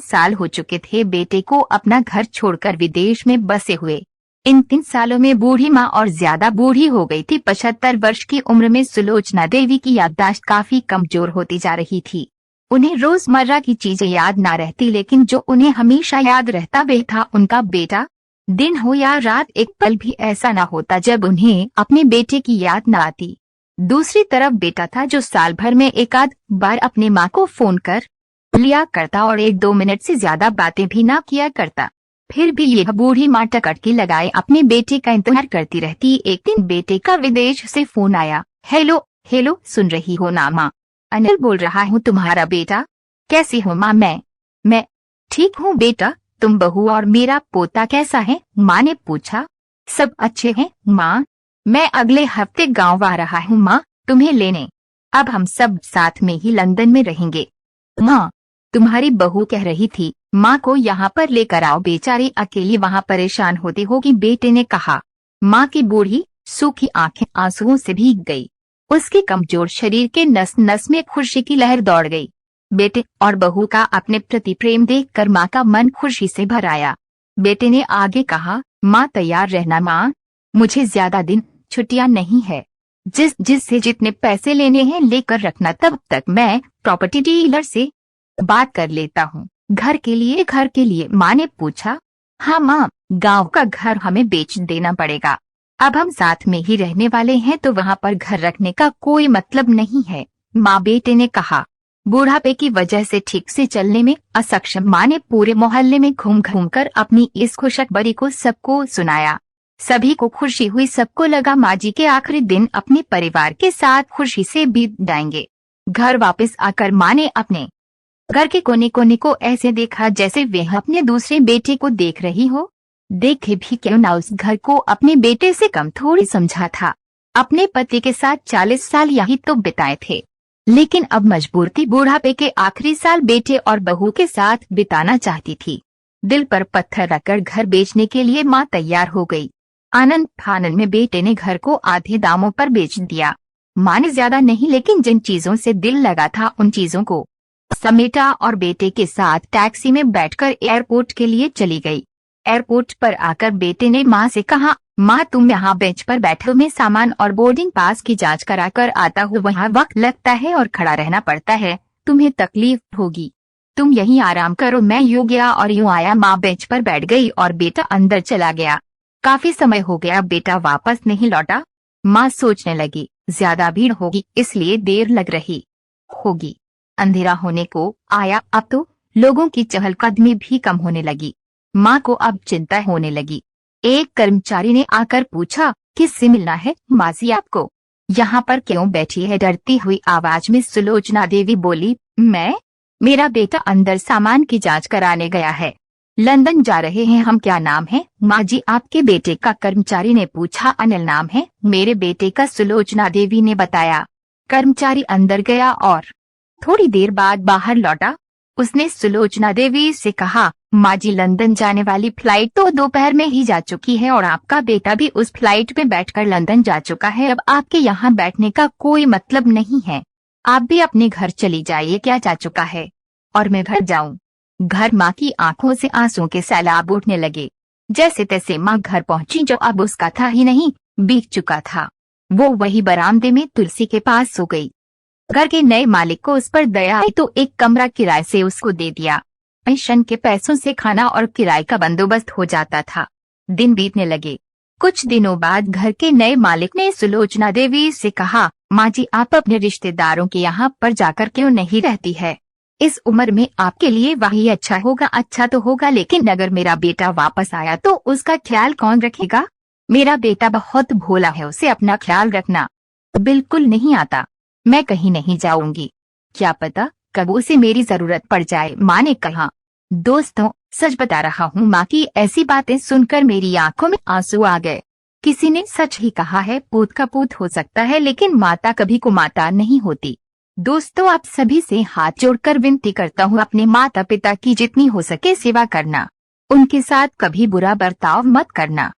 साल हो चुके थे बेटे को अपना घर छोड़कर विदेश में बसे हुए। इन 3 सालों में बूढ़ी माँ और ज्यादा बूढ़ी हो गई थी। 75 वर्ष की उम्र में सुलोचना देवी की याददाश्त काफी कमजोर होती जा रही थी। उन्हें रोजमर्रा की चीजें याद ना रहती, लेकिन जो उन्हें हमेशा याद रहता वह था उनका बेटा। दिन हो या रात, एक पल भी ऐसा ना होता जब उन्हें अपने बेटे की याद न आती। दूसरी तरफ बेटा था जो साल भर में एक आध बार अपने माँ को फोन कर लिया करता और 1-2 मिनट से ज्यादा बातें भी ना किया करता। फिर भी यह बूढ़ी माँ टकटकी लगाए अपने बेटे का इंतजार करती रहती। एक दिन बेटे का विदेश से फोन आया। हेलो हेलो, सुन रही हो ना माँ? अनिल बोल रहा हूँ, तुम्हारा बेटा। कैसी हो माँ? मैं ठीक हूँ बेटा, तुम बहू और मेरा पोता कैसा है? माँ ने पूछा। सब अच्छे हैं माँ, मैं अगले हफ्ते गांव आ रहा हूँ माँ तुम्हें लेने। अब हम सब साथ में ही लंदन में रहेंगे। माँ, तुम्हारी बहू कह रही थी माँ को यहाँ पर लेकर आओ, बेचारी अकेली वहाँ परेशान होती होगी, बेटे ने कहा। माँ की बूढ़ी सूखी आंखें आंसुओं से भीग गई। उसके कमजोर शरीर के नस नस में खुशी की लहर दौड़ गई। बेटे और बहू का अपने प्रति प्रेम देखकर माँ का मन खुशी से भर आया। बेटे ने आगे कहा, माँ तैयार रहना माँ, मुझे ज्यादा दिन छुट्टियां नहीं है। जिससे जितने पैसे लेने हैं लेकर रखना, तब तक मैं प्रॉपर्टी डीलर से बात कर लेता हूँ। घर के लिए माँ ने पूछा। हाँ माँ, गांव का घर हमें बेच देना पड़ेगा। अब हम साथ में ही रहने वाले हैं तो वहाँ पर घर रखने का कोई मतलब नहीं है माँ, बेटे ने कहा। बूढ़ापे की वजह से ठीक से चलने में असक्षम माँ ने पूरे मोहल्ले में घूम घूम कर अपनी इस खुशखबरी को सबको सुनाया। सभी को खुशी हुई, सबको लगा माँ जी के आखिरी दिन अपने परिवार के साथ खुशी से बीत जाएंगे। घर वापस आकर माँ ने अपने घर के कोने कोने को ऐसे देखा जैसे वह अपने दूसरे बेटे को देख रही हो। देखे भी क्यों ना, उस घर को अपने बेटे से कम थोड़ी समझा था। अपने पति के साथ 40 साल यही तो बिताए थे, लेकिन अब मजबूर थी बूढ़ापे के आखिरी साल बेटे और बहू के साथ बिताना चाहती थी। दिल पर पत्थर रखकर घर बेचने के लिए माँ तैयार हो गई। आनंद फानन में बेटे ने घर को आधे दामों पर बेच दिया। माँ ने ज्यादा नहीं, लेकिन जिन चीजों से दिल लगा था उन चीजों को समेटा और बेटे के साथ टैक्सी में बैठकर एयरपोर्ट के लिए चली गई। एयरपोर्ट पर आकर बेटे ने माँ से कहा, माँ तुम यहाँ बेंच पर बैठो, मैं सामान और बोर्डिंग पास की जांच करा कर आता हूँ। वहाँ वक्त लगता है और खड़ा रहना पड़ता है, तुम्हें तकलीफ होगी, तुम यहीं आराम करो। मैं यूँ गया और यूँ आया। माँ बेंच पर बैठ गई और बेटा अंदर चला गया। काफी समय हो गया बेटा वापस नहीं लौटा। माँ सोचने लगी, ज्यादा भीड़ होगी इसलिए देर लग रही होगी। अंधेरा होने को आया, अब तो लोगों की चहलकदमी भी कम होने लगी। माँ को अब चिंता होने लगी। एक कर्मचारी ने आकर पूछा, किससे मिलना है माँ जी आपको? यहाँ पर क्यों बैठी है? डरती हुई आवाज में सुलोचना देवी बोली, मेरा बेटा अंदर सामान की जांच कराने गया है, लंदन जा रहे हैं हम। क्या नाम है माँ जी आपके बेटे का? कर्मचारी ने पूछा। अनिल नाम है मेरे बेटे का, सुलोचना देवी ने बताया। कर्मचारी अंदर गया और थोड़ी देर बाद बाहर लौटा। उसने सुलोचना देवी से कहा, माँ जी लंदन जाने वाली फ्लाइट तो दोपहर में ही जा चुकी है और आपका बेटा भी उस फ्लाइट में बैठकर लंदन जा चुका है। अब आपके यहाँ बैठने का कोई मतलब नहीं है, आप भी अपने घर चली जाइए। क्या जा चुका है और मैं घर जाऊं? घर? माँ की आंखों से आंसुओं के सैलाब उठने लगे। जैसे तैसे माँ घर पहुंची, जो अब उसका था ही नहीं, बीत चुका था। वो वही बरामदे में तुलसी के पास सो गई। घर के नए मालिक को उस पर दया आई तो एक कमरा किराए से उसको दे दिया। पेंशन के पैसों से खाना और किराए का बंदोबस्त हो जाता था। दिन बीतने लगे। कुछ दिनों बाद घर के नए मालिक ने सुलोचना देवी से कहा, माँ जी आप अपने रिश्तेदारों के यहाँ पर जाकर क्यों नहीं रहती है? इस उम्र में आपके लिए वही अच्छा होगा। अच्छा तो होगा, लेकिन अगर मेरा बेटा वापस आया तो उसका ख्याल कौन रखेगा? मेरा बेटा बहुत भोला है, उसे अपना ख्याल रखना बिल्कुल नहीं आता। मैं कहीं नहीं जाऊंगी, क्या पता कब उसे मेरी जरूरत पड़ जाए, माँ ने कहा। दोस्तों, सच बता रहा हूँ, माँ की ऐसी बातें सुनकर मेरी आंखों में आंसू आ गए। किसी ने सच ही कहा है, पूत का पूत हो सकता है लेकिन माता कभी कुमाता नहीं होती। दोस्तों, आप सभी से हाथ जोड़कर विनती करता हूँ, अपने माता पिता की जितनी हो सके सेवा करना, उनके साथ कभी बुरा बर्ताव मत करना।